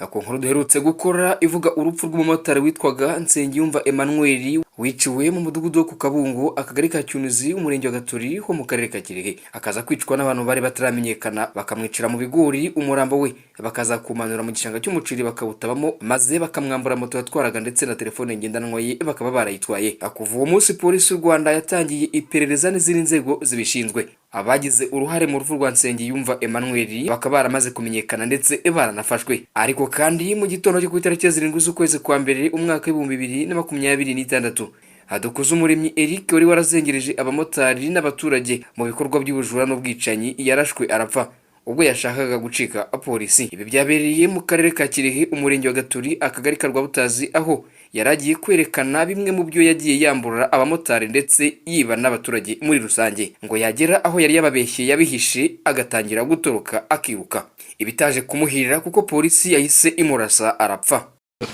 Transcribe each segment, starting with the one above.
Ako nkuru duherutse gukora ivuga urupfu rw'umumotari witwaga Nsengiyumva Emmanuel wiciwe mu mudugudu wo ku Kabungo akagari ka Cyunuzi umurenge wa Gaturi ho mu karere ka Kirehe akaza kwicwa n'abantu bari bataramenyekana bakamwicira mu bigori umurambo we bakaza kumanura mu gishanga cy'umuciri bakawutabamo maze bakamwambura moto yatwaraga ndetse na telefone ngendanwa ye bakaba barayitwaye. Akuva uwo munsi polisi y'u Rwanda yatangiye iperereza n'izindi nzego zibishinzwe. Abagize uruhare mu rupfu rwa Nsengiyumva Emmanuel bakaba baramaze kumenyekana ndetse baranafashwe. Ariko kandi mu gitondo cyo ku itariki 7 z'ukwezi kwa mbere umwaka wa 2026 Hadukuzumuremyi Eric wari warazengereje abamotari n'abaturage mu bikorwa by'ubujura n'ubwicanyi yarashwe arapfa ubwo yashakaga gucika polisi. Ibi byabereye mu karere ka Kirehe umurenge wa Gaturi akagari ka Rwabutazi aho yaragiye kwerekana bimwe mu byo yagiye yamburura abamotari ndetse yiba n'abaturage muri rusange ngo yagera aho yari yababeshye yabihishe agatangira gutoroka akiruka. Ibitaje kumuhirira kuko polisi yahise imurasa arapfa.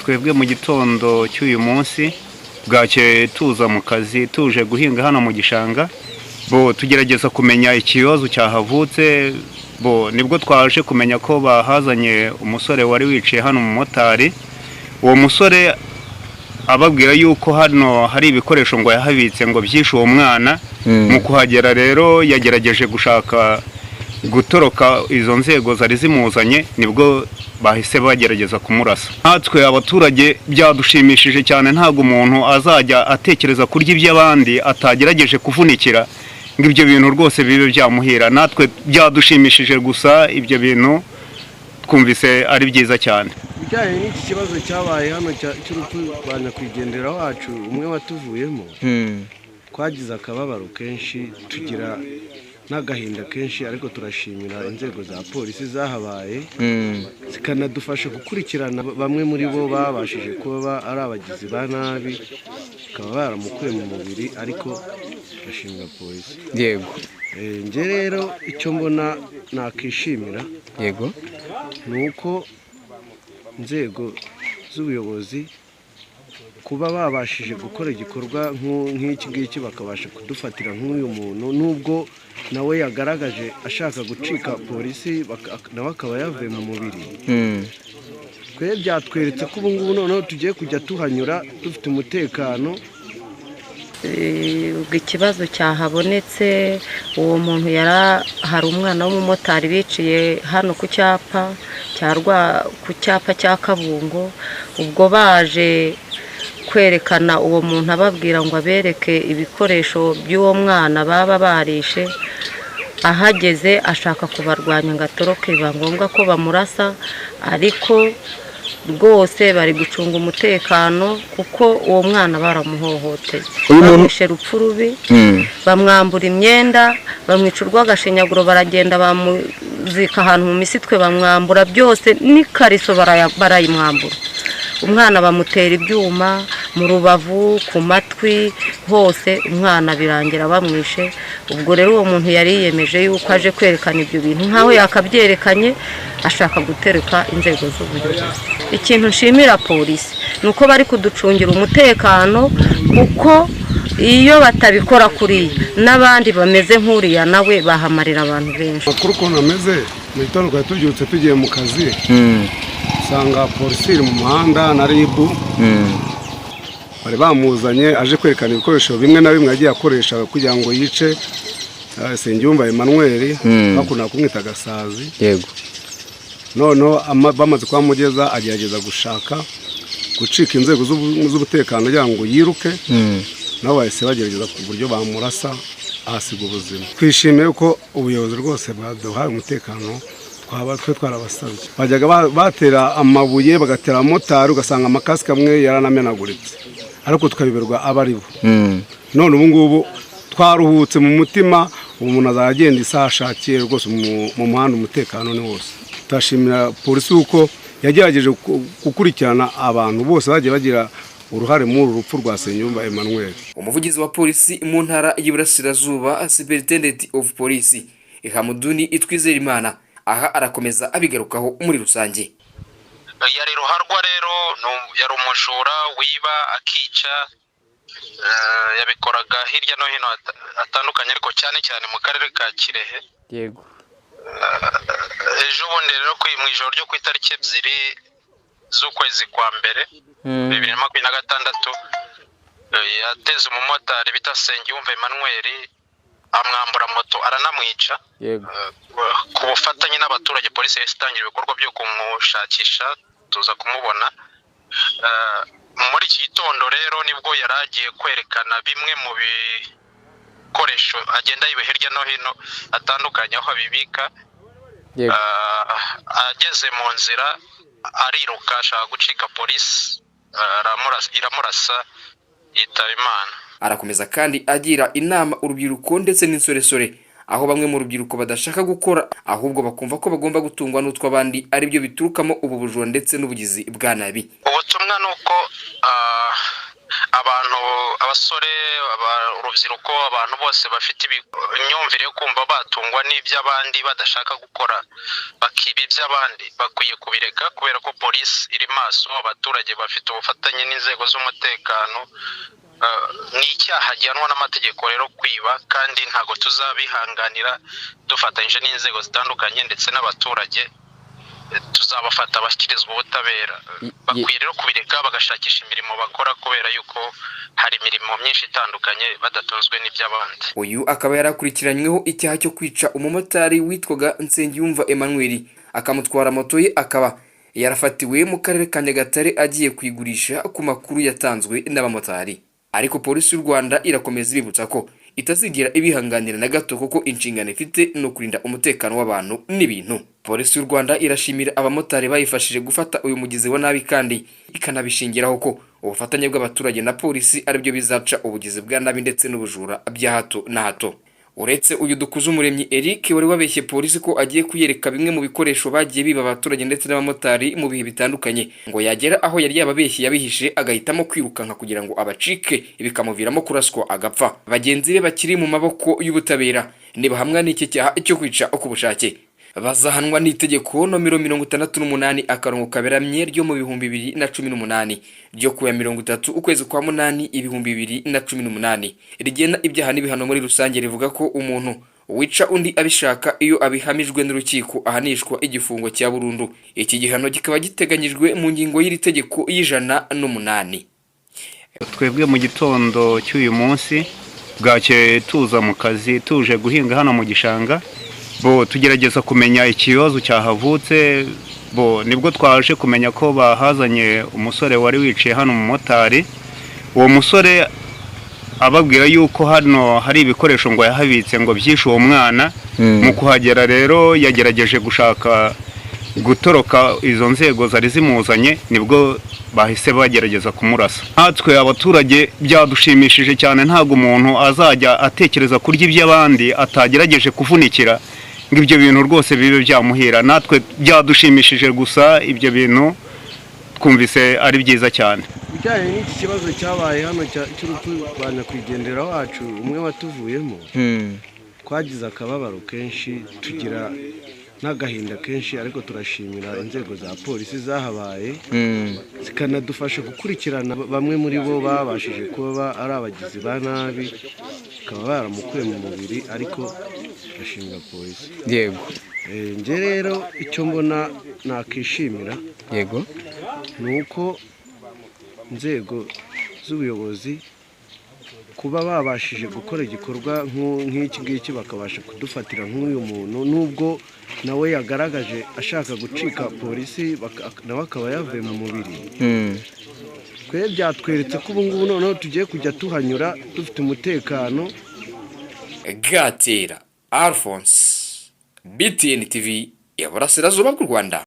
Twebwe mu gitondo cy'uyu munsi bwacye tuza mu kazi tuje guhinga hano mu gishanga tugerageza kumenya ikibazo cyahavutse nibwo twaje kumenya ko bahazanye umusore wari wiciye hano mu motari. Uwo musore ababwira yuko hano hari ibikoresho ngo yahabitse ngo byishe uwo mwana. Mu kuhagera rero yagerageje gushaka gutoroka izo nzego zari zimuzanye nibwo bahise bagerageza kumurasa. Natwe abaturage byadushimishije cyane ntago umuntu azajya atekereza kurya iby'abandi atagerageje kuvunikira ngo ibyo bintu rwose bibe byamuhira. Natwe byadushimishije gusa ibyo bintu twumvise ari byiza cyane. Bijyanye n'iki kibazo cyabaye hano cy'urupfu rwa nyakwigendera wacu umwe watuvuyemo twagize akababaro kenshi tugira n'agahinda kenshi ariko turashimira inzego za polisi zahabaye zikanadufasha gukurikirana bamwe muri bo babashije kuba ari abagizi ba nabi bakaba baramukuye mu mubiri ariko turashimira polisi. Yego. Nge rero icyo mbona nakishimira Yego ni uko inzego z'ubuyobozi kuba babashije gukora igikorwa nk'iki ngiki bakabasha kudufatira nk'uyu muntu nubwo nawe yagaragaje ashaka gucika polisi nawe akaba yavuye mu mubiri. Twe byatweretse ko ubu ngubu noneho tugiye kujya tuhanyura dufite umutekano. Ikibazo cyahabonetse uwo muntu hari umwana w'umumotari biciye hano ku cyapa cya Kabungo ubwo baje kwerekana uwo muntu ababwira ngo abereke ibikoresho by'uwo mwana baba barishe. Ahageze ashaka kubarwanya ngo atoroke biba ngombwa ko bamurasa ariko rwose bari gucunga umutekano kuko uwo mwana baramuhohoteye bamwishe rupfu rubi bamwambura imyenda bamwica urw'agashinyaguro baragenda bamuzika ahantu mu misitwe bamwambura byose n'ikariso barayimwambura. Umwana bamutera ibyuma mu rubavu ku matwi hose umwana birangira bamwishe. Ubwo rero uwo muntu yari yiyemeje yuko aje kwerekana ibyo bintu nkaho yakabyerekanye ashaka gutereka inzego z'ubuyobozi. Ikintu nshimira polisi nuko bari kuducungira umutekano kuko iyo batabikora kuri n'abandi bameze nk'uriya nawe bahamarira abantu benshi. Makuru ko nameze mu gitondo twari tubyutse tugiye mu kazi usanga polisi iri mu muhanda na RIB bari bamuzanye aje kwerekana ibikoresho bimwe na bimwe yagiye akoresha kugira ngo yice Nsengiyumva Emmanuel bakunda kumwita Gasazi. Yego. Noneho bamaze kwamugeza agerageza gushaka gucika inzego z'ubutekano kugira ngo yiruke nabo bahise bagerageza ku buryo bamurasa ahasiga ubuzima. Twishimiye ko ubuyobozi rwose bwaduhaye umutekano twe twarabasabye. Bajyaga batera amabuye bagatera motari ugasanga amakasike amwe yaranamenaguritse ariko tukabiberwa abaribo. None ubu ngubu twaruhutse mu mutima umuntu azagenda isaha ashakiye rwose mu muhanda umutekano ni wose. Tashimira polisi uko yagerageje gukurikirana abantu bose bagiye bagira uruhare muri urupfu rwa Nsengiyumva Emmanuel. Umuvugizi wa polisi mu ntara y'Iburasirazuba Superintendent of Police Hamuduni Itwizerimana aha arakomeza abigarukaho muri rusange. Yari ruharwa rero yari umujura wiba akica yabikoraga hirya no hino atandukanye ariko cyane cyane mu karere ka Kirehe. Yego. Ejo bundi rero mu ijoro ryo ku itariki 2 z'ukwezi kwa mbere 2026 yateze umumotari bita Nsengiyumva Emmanuel amwambura moto aranamwica. Ku bufatanye n'abaturage polisi yatangira ibikorwa byo kumushakisha tuza kumubona. Muri iki gitondo rero nibwo yaragiye kwerekana bimwe mu bikoresho agenda yibe hirya no hino atandukanye aho abibika. Ageze mu nzira ariruka ashaka gucika polisi iramurasa yitaba Imana. Arakomeza kandi agira inama urubyiruko ndetse n'insoresore aho bamwe mu rubyiruko badashaka gukora ahubwo bakumva ko bagomba gutungwa n'utwa abandi ari byo biturukamo ubu bujura ndetse n'ubugizi bwa nabi. Ubutumwa nuko abantu abasore urubyiruko abantu bose bafite imyumvire yo kumva batungwa n'iby'abandi badashaka gukora bakiba iby'abandi bakwiye kubireka kubera ko polisi iri maso abaturage bafite ubufatanye n'inzego z'umutekano. Ni icyaha gihanwa n'amategeko rero kwiba kandi ntago tuzabihanganira dufatanyije n'inzego zitandukanye ndetse n'abaturage tuzabafata bashyikirizwa ubutabera. Bakwiye rero kubireka bagashakisha imirimo bakora kubera yuko hari imirimo myinshi itandukanye badatunzwe n'iby'abandi. Uyu akaba yarakurikiranyweho icyaha cyo kwica umumotari witwaga Nsengiyumva Emmanuel akamutwara moto ye akaba yarafatiwe mu karere ka Nyagatare agiye kuyigurisha ku makuru yatanzwe n'abamotari. Ariko polisi y'u Rwanda irakomeza ibibutsa ko itazigira ibihanganira na gato kuko inshingano ifite no kurinda umutekano w'abantu n'ibintu. Polisi y'u Rwanda irashimira abamotari bayifashije gufata uyu mugizi wa nabi kandi ikanabishingiraho ko ubufatanye bw'abaturage na polisi aribyo bizaca ubugizi bwa nabi ndetse n'ubujura bya hato na hato. Uretse uyu Dukuzumuremyi Eric wari wabeshye polisi ko agiye kuyereka bimwe mu bikoresho bagiye biba abaturage ndetse n'abamotari mu bihe bitandukanye ngo yagera aho yari yababeshye yabihishe agahitamo kwirukanka kugira ngo abacike bikamuviramo kuraswa agapfa. Bagenzi be bakiri mu maboko y'ubutabera nibahamwa n'iki cyaha cyo kwica ku bushake bazahanwa n'itegeko nomero 68/2 ryo mu 2018 ryo kuya 30 ukwezi kwa 8 2018 rigena ibyaha n'ibihano muri rusange rivuga ko umuntu wica undi abishaka iyo abihamijwe n'urukiko ahanishwa igifungo cya burundu. Iki gihano kikaba giteganyijwe mu ngingo y'iri tegeko y'108. Twebwe mu gitondo cy'uyu munsi bwacye tuza mu kazi tuje guhinga hano mu gishanga tugerageza kumenya ikibazo cyahavutse nibwo twaje kumenya ko bahazanye umusore wari wiciye hano umumotari. Uwo musore ababwira yuko hano hari ibikoresho ngo yahabitse ngo byishe uwo mwana. Mu kuhagera rero yagerageje gushaka gutoroka izo nzego zari zimuzanye nibwo bahise bagerageza kumurasa. Natwe abaturage byadushimishije cyane ntago umuntu azajya atekereza kurya iby'abandi atagerageje kuvunikira ngo ibyo bintu rwose bibe byamuhira. Natwe byadushimishije gusa ibyo bintu twumvise ari byiza cyane. Bijyanye n'iki kibazo cyabaye hano cy'urupfu rwa nyakwigendera wacu umwe watuvuyemo twagize akababaro kenshi tugira n'agahinda kenshi ariko turashimira inzego za polisi zahabaye zikanadufasha gukurikirana bamwe muri bo babashije kuba ari abagizi ba nabi bakaba baramukuye mu mubiri ariko turashimira polisi. Yego. Nge rero icyo mbona nakishimira yego ni uko inzego z'ubuyobozi kuba babashije gukora igikorwa nk'iki ngiki bakabasha kudufatira nk'uyu muntu nubwo nawe yagaragaje ashaka gucika polisi nawe akaba yavuye mu mubiri. Twe byatweretse ko ubu ngubu noneho tugiye kujya tuhanyura dufite umutekano. Gatera Alphonse, BTN TV, Iburasirazuba bw'u Rwanda.